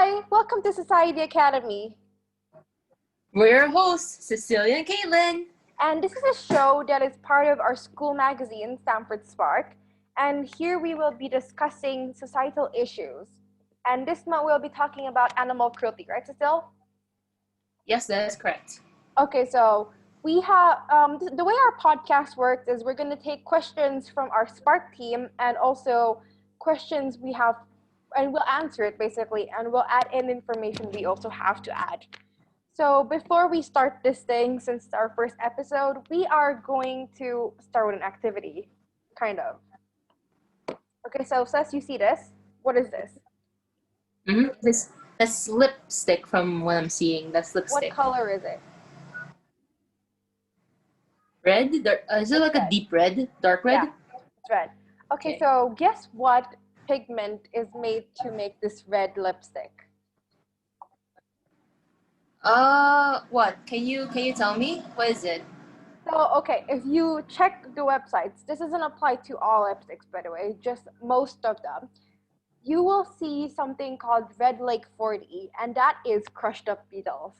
Hi, welcome to Society Academy. We're your hosts, Cecilia and Caitlin. And this is a show that is part of our school magazine, Stamford Spark. And here we will be discussing societal issues. And this month we'll be talking about animal cruelty, right, Cecile? Yes, that is correct. Okay, so we have the way our podcast works is we're going to take questions from our Spark team and also questions we have, and we'll answer it basically, and we'll add in information we also have to add. So before we start this thing, since it's our first episode, we are going to start with an activity, kind of. Okay, so Cess, you see this? What is this? That's lipstick from what I'm seeing. That's What lipstick. color is it? Red? Is it like red. a deep red? Dark red? Yeah, it's red. Okay, Okay. so guess what pigment is made to make this red lipstick? What? Can you tell me? What is it? So, okay, if you check the websites, this doesn't apply to all lipsticks, by the way, just most of them. You will see something called Red Lake 40, and that is crushed up beetles.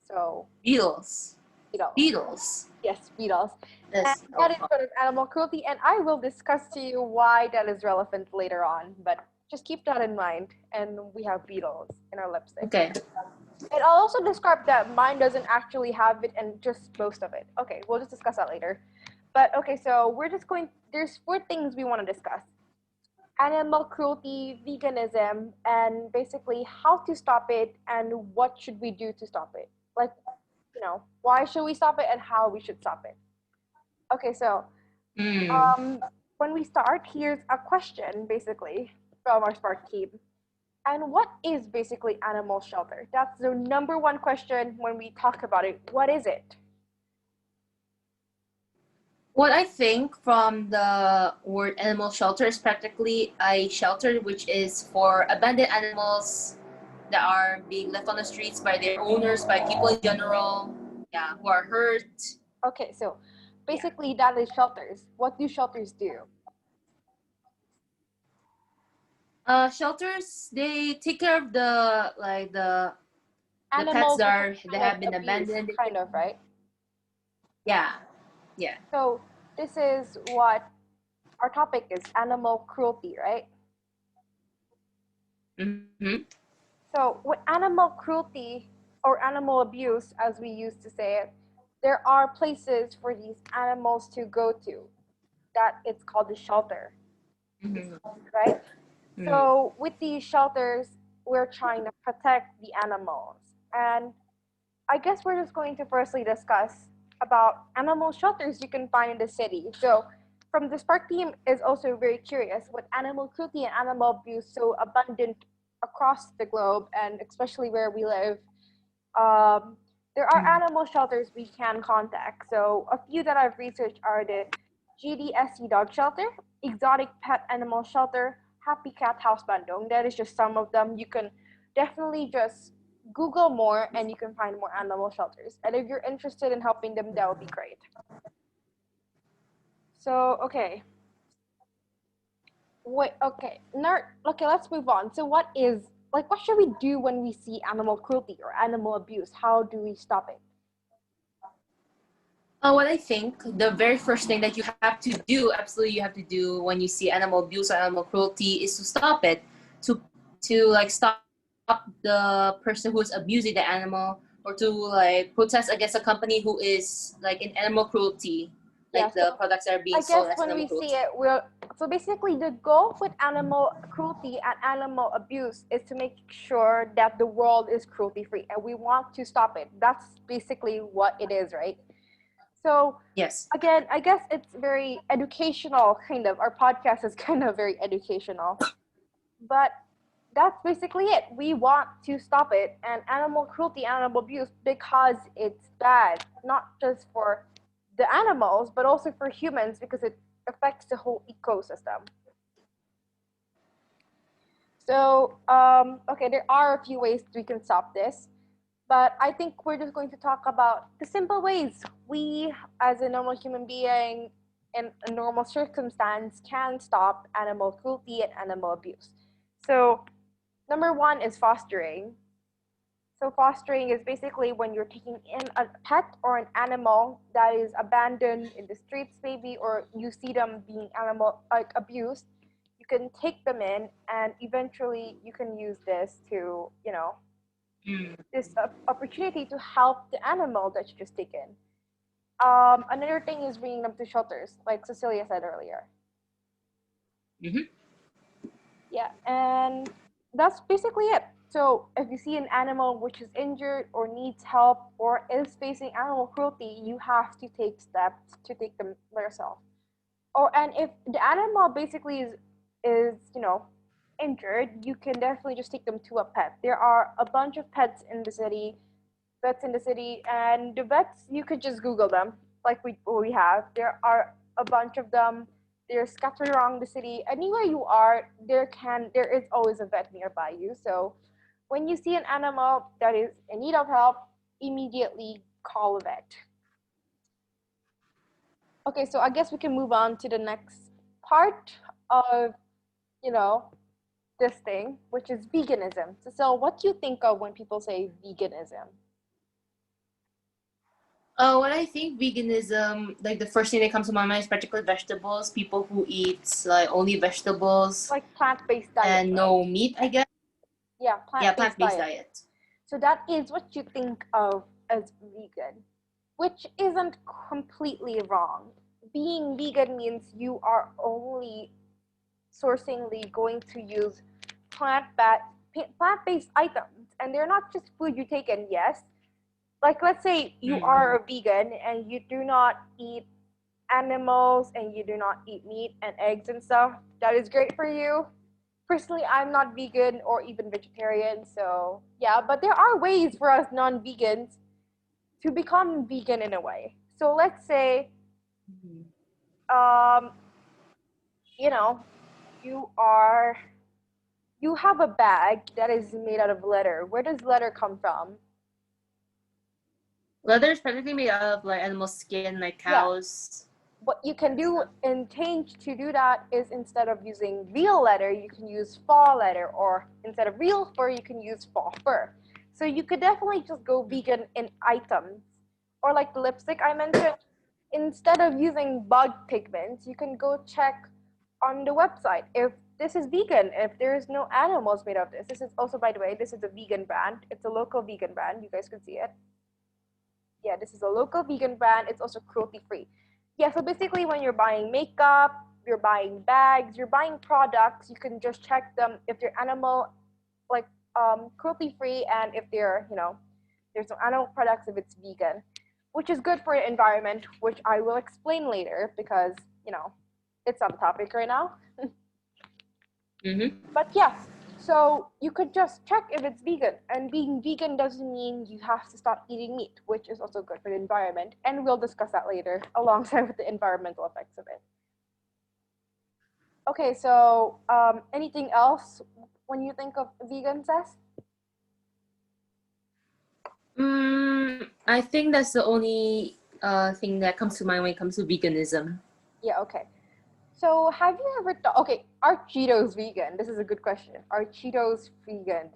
So, Beetles. beetles. Beetles. Yes, beetles. Yes. And that is sort of animal cruelty, and I will discuss to you why that is relevant later on, but just keep that in mind, and we have beetles in our lipstick. Okay. And I'll also describe that mine doesn't actually have it and just most of it. Okay, we'll just discuss that later. But okay, so we're just there's 4 things we want to discuss. Animal cruelty, veganism, and basically how to stop it and what should we do to stop it. Like, why should we stop it and how we should stop it. Okay, so when we start, here's a question basically from our Spark team. And what is basically animal shelter? That's the number one question when we talk about it. What is it? What I think from the word animal shelter is practically a shelter which is for abandoned animals that are being left on the streets by their owners, by people in general, who are hurt. Okay, so basically that is shelters. What do shelters do? Shelters, they take care of the Animals pets that have been abused, abandoned. kind of, right? Yeah. So this is what our topic is, animal cruelty, right? Mm-hmm. So with animal cruelty or animal abuse, as we used to say it, there are places for these animals to go to. That it's called the shelter, right? So with these shelters, we're trying to protect the animals. And I guess we're just going to firstly discuss about animal shelters you can find in the city. So from the Spark team is also very curious with animal cruelty and animal abuse so abundant across the globe and especially where we live. There are animal shelters we can contact. So a few that I've researched are the GDSC Dog Shelter, Exotic Pet Animal Shelter, Happy Cat House Bandung. That is just some of them. You can definitely just Google more and you can find more animal shelters. And if you're interested in helping them, that would be great. So, okay. Let's move on. So what should we do when we see animal cruelty or animal abuse? How do we stop it? What I think the very first thing that you have to do, absolutely you have to do when you see animal abuse or animal cruelty is to stop it, to stop the person who is abusing the animal, or to protest against a company who is in animal cruelty, the products that are being sold as animal cruelty. See it, so basically the goal with animal cruelty and animal abuse is to make sure that the world is cruelty free and we want to stop it. That's basically what it is, right? So yes, again, I guess it's very educational, kind of. Our podcast is kind of very educational. But that's basically it. We want to stop it and animal cruelty, animal abuse, because it's bad, not just for the animals, but also for humans because it affects the whole ecosystem. So, okay, there are a few ways we can stop this. But I think we're just going to talk about the simple ways we, as a normal human being, in a normal circumstance, can stop animal cruelty and animal abuse. So Number one is fostering. So fostering is basically when you're taking in a pet or an animal that is abandoned in the streets, maybe, or you see them being animal like abused. You can take them in, and eventually you can use this to, this opportunity to help the animal that you just taken. Another thing is bringing them to shelters, like Cecilia said earlier. Mm-hmm. Yeah, and that's basically it. So if you see an animal which is injured or needs help or is facing animal cruelty, you have to take steps to take them yourself. Or and if the animal basically is injured, you can definitely just take them to a pet. There are a bunch of pets in the city, vets in the city, and the vets you could just Google them, like we have. There are a bunch of them. They're scattered around the city. Anywhere you are, there is always a vet nearby you. So when you see an animal that is in need of help, immediately call a vet. Okay, so I guess we can move on to the next part of, you know, this thing, which is veganism. So what do you think of when people say veganism? When I think veganism, like the first thing that comes to my mind is particularly vegetables. People who eat like only vegetables Like plant-based diet, and right? no meat, I guess. Yeah, Yeah, plant-based plant-based diet. diet. So that is what you think of as vegan, which isn't completely wrong. Being vegan means you are only sourcingly going to use plant-based items, and they're not just food you take in. Yes, like let's say you Mm. are a vegan and you do not eat animals and you do not eat meat and eggs and stuff. That is great for you. Personally, I'm not vegan or even vegetarian, so yeah, but there are ways for us non-vegans to become vegan in a way. So let's say, Mhm. um, you know, you are you have a bag that is made out of leather. Where does leather come from? Leather is practically made out of like animal skin, like Yeah. cows What you can and do stuff. and change to do that is instead of using real leather, you can use faux leather, or instead of real fur, you can use faux fur. So you could definitely just go vegan in items. Or like the lipstick I mentioned, instead of using bug pigments, you can go check on the website if this is vegan, if there's no animals made of this. This is also, by the way, this is a vegan brand. It's a local vegan brand. You guys can see it. Yeah, this is a local vegan brand. It's also cruelty free. Yeah, so basically when you're buying makeup, you're buying bags, you're buying products, you can just check them if they're animal like cruelty free, and if they're, there's no animal products if it's vegan, which is good for the environment, which I will explain later because, it's on topic right now. Mm-hmm. But yeah, so you could just check if it's vegan. And being vegan doesn't mean you have to stop eating meat, which is also good for the environment. And we'll discuss that later alongside with the environmental effects of it. Okay, so anything else when you think of vegan, Cess? I think that's the only thing that comes to mind when it comes to veganism. Yeah, okay. So have you ever thought, okay, are Cheetos vegan? This is a good question. Are Cheetos vegan?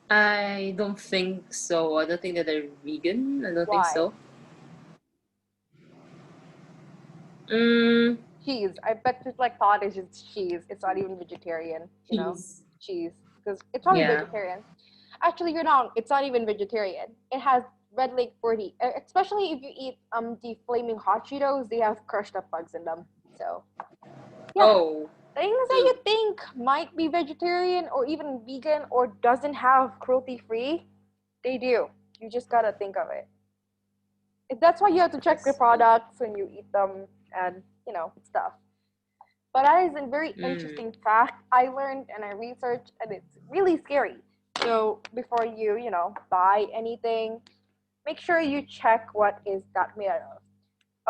I don't think so. I don't think that they're vegan. I don't think Why? so. Mm, Cheese. I bet it's like thought is just cheese. It's not even vegetarian, cheese. cheese. Because it's probably Yeah. vegetarian. Actually, you're wrong. It's not even vegetarian. It has red lake 40. Especially if you eat the flaming hot Cheetos, they have crushed up bugs in them. So yeah, Oh. things that you think might be vegetarian or even vegan or doesn't have cruelty free, they do. You just gotta think of it. That's why you have to check the Yes. products when you eat them and stuff. But that is a very Mm. interesting fact I learned and I researched, and it's really scary. So before you, buy anything, make sure you check what is that made out of.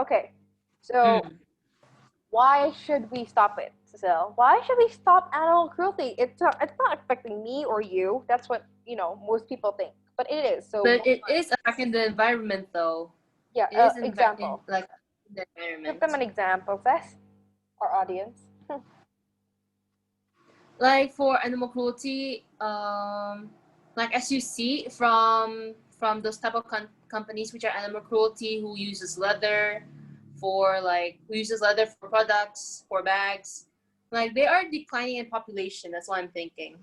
Okay, so Mm. why should we stop it, Cecile? Why should we stop animal cruelty? It's not affecting me or you. That's what most people think, but it is. So But it is affecting the environment, though. yeah, It is impacting example. like the Give them environment. an example, Cess, our audience. Like for animal cruelty, like as you see from those type of companies which are animal cruelty who uses leather for products, for bags, like they are declining in population. That's what I'm thinking.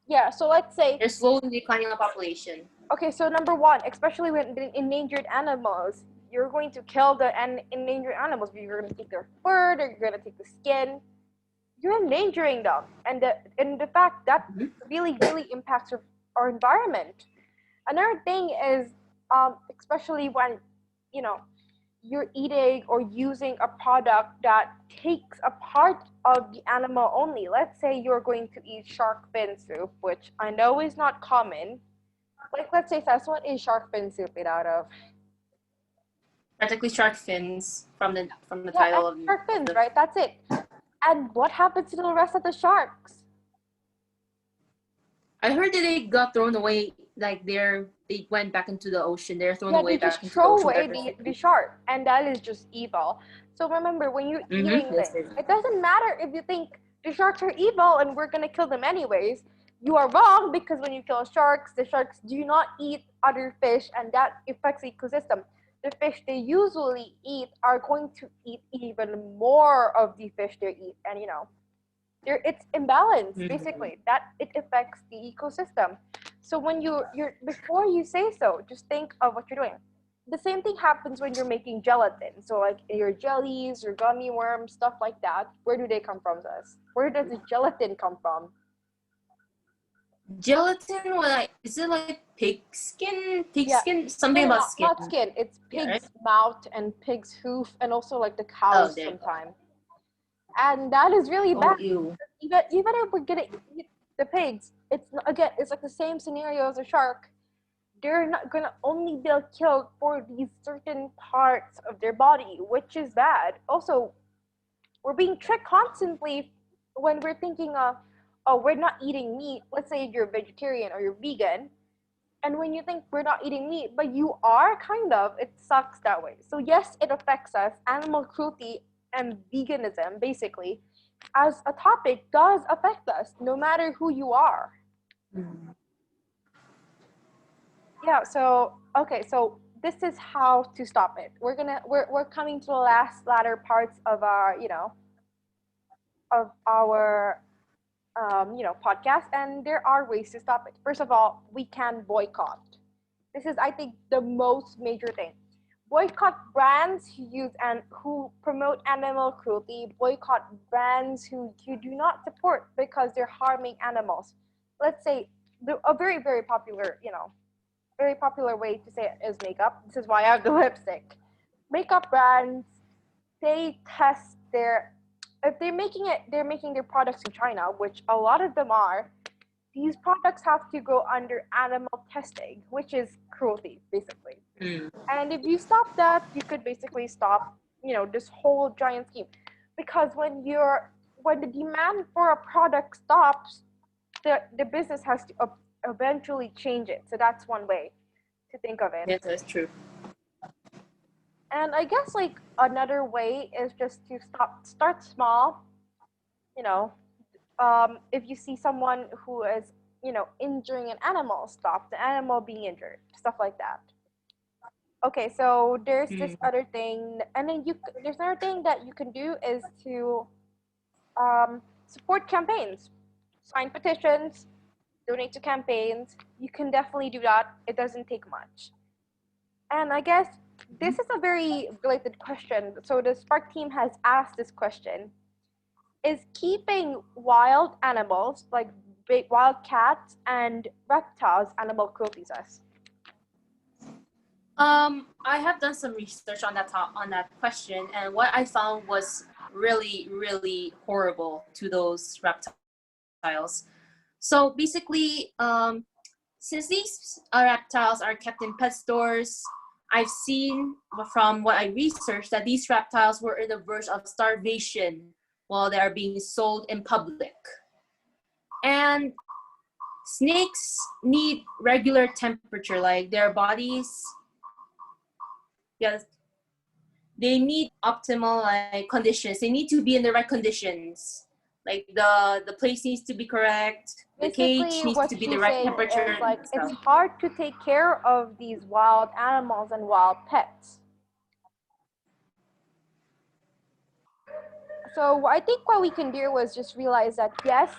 Yeah, so let's say, They're slowly declining in population. okay, so number one, especially with the endangered animals, you're going to kill the endangered animals. You're going to take their fur, or you're going to take the skin. You're endangering them, and the fact that Mm-hmm. really impacts our environment. Another thing is, especially when you know you're eating or using a product that takes a part of the animal only. Let's say you're going to eat shark fin soup, which I know is not common. Like, let's say that's what is shark fin soup made out of? Practically shark fins from the Yeah, title and of shark fins, the. right? That's it. And what happens to the rest of the sharks? I heard that they got thrown away. Like they went back into the ocean. They're thrown Yeah, they away just back into the throw ocean away the artificially. shark, and that is just evil. So remember, when you're Mm-hmm. eating Yes, things, it doesn't matter if you think the sharks are evil and we're gonna kill them anyways. You are wrong, because when you kill sharks, the sharks do not eat other fish, and that affects the ecosystem. The fish they usually eat are going to eat even more of the fish they eat, and it's imbalance Mm-hmm. basically that it affects the ecosystem. So when you're before you say so, just think of what you're doing. The same thing happens when you're making gelatin. So like your jellies, your gummy worms, stuff like that, where do they come from, Gus? Where does the gelatin come from? Gelatin, is it like pig skin? Pig Yeah, skin? no, Something no, about not skin. skin. It's Yeah, right? pig's mouth and pig's hoof, and also like the Oh, cows there you go. sometimes. And that is really Oh, bad. ew. Even if we're gonna eat the pigs, again, it's like the same scenario as a shark. They're not gonna only be killed for these certain parts of their body, which is bad. Also, we're being tricked constantly when we're thinking of, oh, we're not eating meat. Let's say you're a vegetarian or you're vegan, and when you think we're not eating meat, but you are kind of, it sucks that way. So yes, it affects us. Animal cruelty and veganism, basically, as a topic, does affect us, no matter who you are. Mm. Yeah, so okay, so this is how to stop it. We're coming to the latter parts of our podcast, and there are ways to stop it. First of all, we can boycott. This is, I think, the most major thing. Boycott brands who promote animal cruelty. Boycott brands who you do not support because they're harming animals. Let's say a very popular way to say it is makeup. This is why I have the lipstick. Makeup brands, they test their if they're making their products in China, which a lot of them are. These products have to go under animal testing, which is cruelty, basically. Mm. And if you stop that, you could basically stop, this whole giant scheme. Because when the demand for a product stops, the business has to eventually change it. So that's one way to think of it. Yes, that's true. And I guess like another way is just to start small. You know, if you see someone who is injuring an animal, stop the animal being injured, stuff like that. Okay, so there's this Mm. other thing, and then there's another thing that you can do is to support campaigns, sign petitions, donate to campaigns. You can definitely do that. It doesn't take much. And I guess this is a very related question. So the Spark team has asked this question: is keeping wild animals like big wild cats and reptiles animal cruelty, sus? I have done some research on on that question, and what I found was really, really horrible to those reptiles. So basically, since these reptiles are kept in pet stores, I've seen from what I researched that these reptiles were in the verge of starvation while they are being sold in public. And snakes need regular temperature, like their bodies, yes, they need optimal like conditions. They need to be in the right conditions Like the place needs to be correct, the cage Basically, needs what to be the she's right saying temperature is like and it's stuff. hard to take care of these wild animals and wild pets. So I think what we can do is just realize that yes,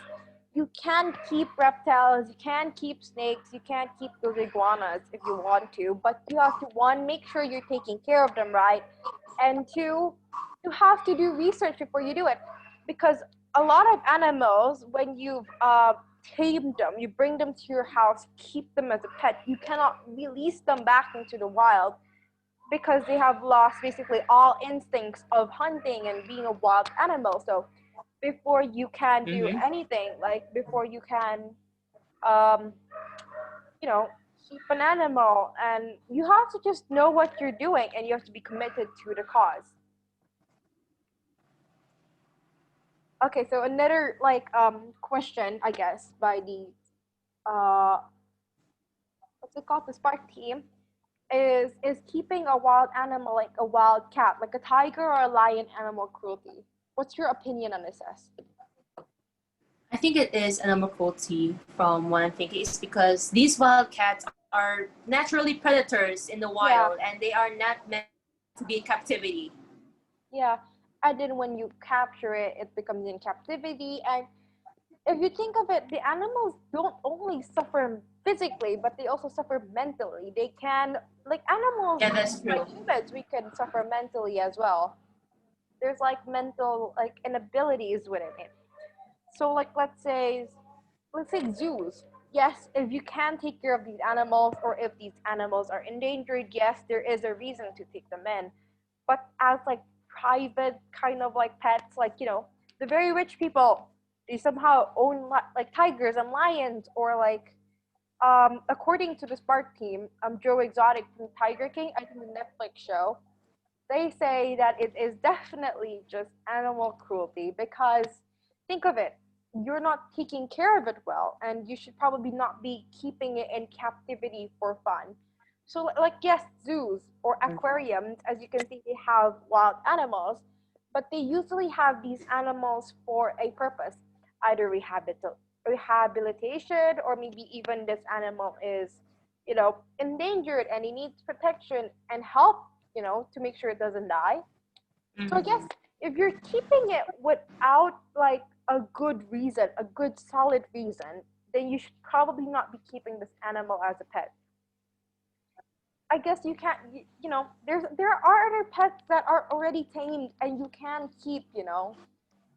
you can keep reptiles, you can keep snakes, you can keep those iguanas if you want to, but you have to, one, make sure you're taking care of them right, and two, you have to do research before you do it, because a lot of animals, when you've tamed them, you bring them to your house, keep them as a pet, you cannot release them back into the wild because they have lost basically all instincts of hunting and being a wild animal. So before you can do Mm-hmm. anything, like before you can, um, you know, keep an animal, and you have to just know what you're doing, and you have to be committed to the cause. Okay, so another like question, I guess, by the uh, what's it called, the Spark team, is keeping a wild animal like a wild cat, like a tiger or a lion, animal cruelty? What's your opinion on this, S? I think it is animal cruelty from what I'm thinking. It's because these wild cats are naturally predators in the wild Yeah, and they are not meant to be in captivity. yeah. And then when you capture it, it becomes in captivity. And if you think of it, the animals don't only suffer physically, but they also suffer mentally. They can, like animals, Yeah, that's like true. humans, we can suffer mentally as well. There's like mental like inabilities within it. So like let's say zoos. Yes, if you can take care of these animals or if these animals are endangered, yes, there is a reason to take them in. But as like private kind of like pets, like the very rich people, they somehow own like tigers and lions, or like according to the Spark team, Joe Exotic from Tiger King, I think the Netflix show, they say that it is definitely just animal cruelty because think of it, you're not taking care of it well, and you should probably not be keeping it in captivity for fun. So like yes, zoos or aquariums, as you can see, they have wild animals, but they usually have these animals for a purpose, either rehabilitation, or maybe even this animal is endangered and it needs protection and help, to make sure it doesn't die. So I guess Mm-hmm. if you're keeping it without like a good reason, a good solid reason, then you should probably not be keeping this animal as a pet. I guess you can't, there are other pets that are already tamed and you can keep,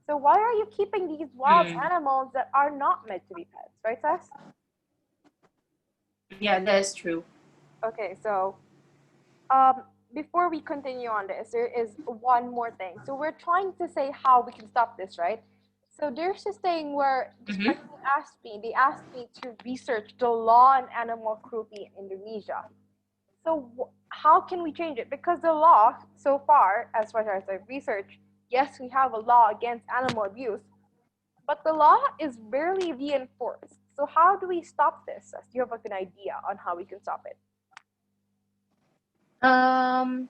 So why are you keeping these wild Mm. animals that are not meant to be pets, right, Sess? Yeah, that is true. Okay, so um, before we continue on this, there is one more thing. So we're trying to say how we can stop this, right? So there's this thing where the Mm-hmm. Spark team asked me to research the law on animal cruelty in Indonesia. So how can we change it? Because the law, so far as I've researched, yes, we have a law against animal abuse, but the law is barely reinforced. So how do we stop this? Do you have like an idea on how we can stop it? Um.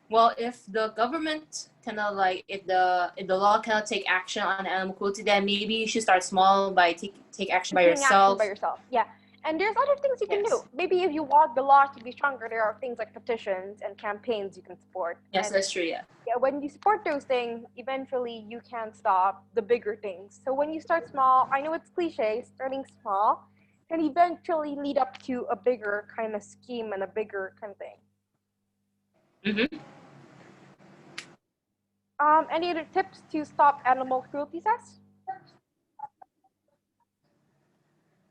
Well, if the government cannot like if the law cannot take action on animal cruelty, then maybe you should start small by take action by Taking action by yourself. yourself. Yeah. And there's other things you can do. Yes. Maybe if you want the law to be stronger, there are things like petitions and campaigns you can support. Yes, And that's true. Yeah. yeah, when you support those things, eventually you can stop the bigger things. So when you start small, I know it's cliche, starting small can eventually lead up to a bigger kind of scheme and a bigger kind of thing. Mm-hmm. Any other tips to stop animal cruelty, Sess?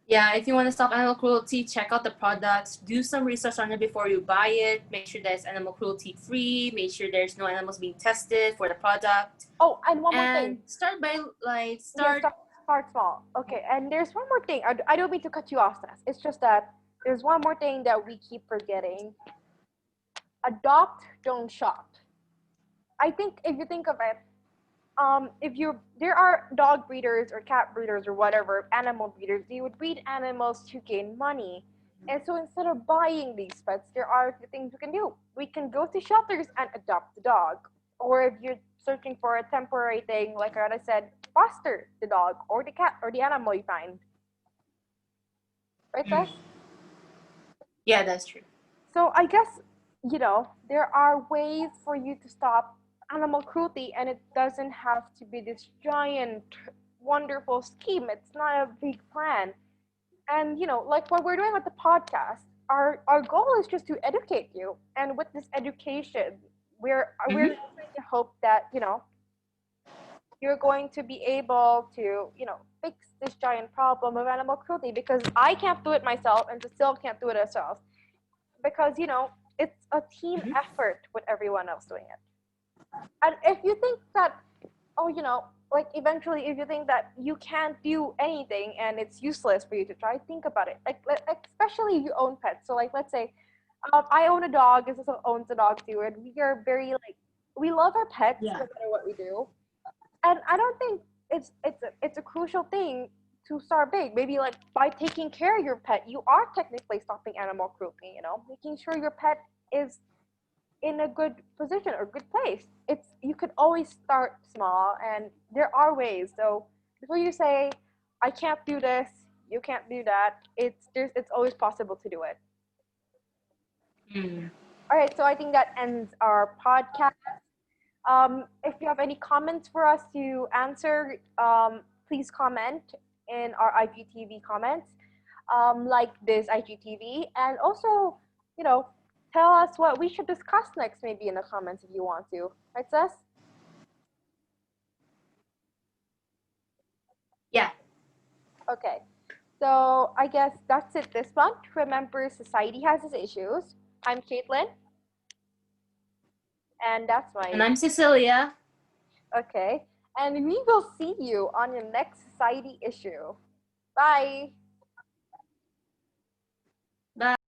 Yeah, if you want to stop animal cruelty, check out the products. Do some research on it before you buy it. Make sure that it's animal cruelty free. Make sure there's no animals being tested for the product. Oh, and one more thing. And start by like Yeah, start. start small. Okay, and there's one more thing. I don't mean to cut you off, Sess. It's just that there's one more thing that we keep forgetting. Adopt, don't shop. I think if you think of it, if you there are dog breeders or cat breeders or whatever animal breeders, they would breed animals to gain money. And so instead of buying these pets, there are the things we can do. We can go to shelters and adopt a dog. Or if you're searching for a temporary thing, like what I said, foster the dog or the cat or the animal you find. Right, Tess? Mm. Yeah, that's true. So I guess, there are ways for you to stop animal cruelty, and it doesn't have to be this giant, wonderful scheme. It's not a big plan. And, like what we're doing with the podcast, our goal is just to educate you. And with this education, we're Mm-hmm. trying to hope that, you're going to be able to, fix this giant problem of animal cruelty, because I can't do it myself and Cecile can't do it herself, because it's a team Mm-hmm. effort with everyone else doing it. And if you think that, oh, like eventually, if you think that you can't do anything and it's useless for you to try, think about it. Like especially if you own pets. So like, let's say, I own a dog. This also owns a dog too, and we are very like, we love our pets no Yeah. matter what we do. And I don't think it's a crucial thing to start big. Maybe like by taking care of your pet, you are technically stopping animal cruelty. Making sure your pet is in a good position or good place. You could always start small, and there are ways. So before you say, "I can't do this," you can't do that. It's always possible to do it. Mm. All right. So I think that ends our podcast. If you have any comments for us to answer, please comment in our IGTV comments, like this IGTV, and also, you know, tell us what we should discuss next, maybe in the comments if you want to. Right, Sus? Yeah. Okay. So I guess that's it this month. Remember, society has its issues. I'm Caitlin, and that's And my I'm Cecilia. okay. And we will see you on your next society issue. Bye.